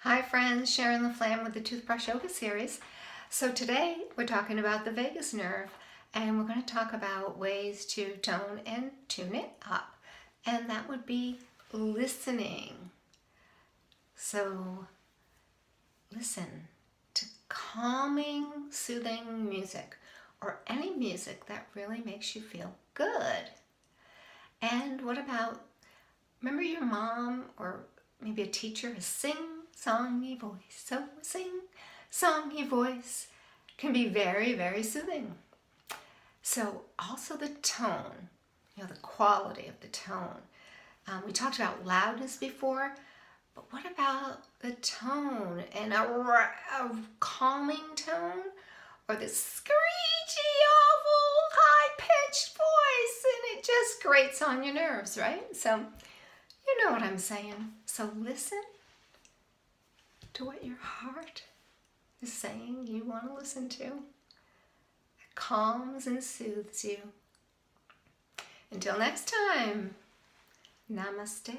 Hi friends, Sharon LaFlamme with the Toothbrush Yoga series. So today we're talking about the vagus nerve, and we're going to talk about ways to tone and tune it up, and that would be listening. So listen to calming, soothing music, or any music that really makes you feel good. And what about, remember your mom or maybe a teacher who sing songy voice. So sing songy voice can be very, very soothing. So also the tone, the quality of the tone. We talked about loudness before, but what about the tone and a calming tone, or the screechy, awful, high-pitched voice, and it just grates on your nerves, right? So you know what I'm saying. So listen to what your heart is saying you want to listen to. It calms and soothes you. Until next time, namaste.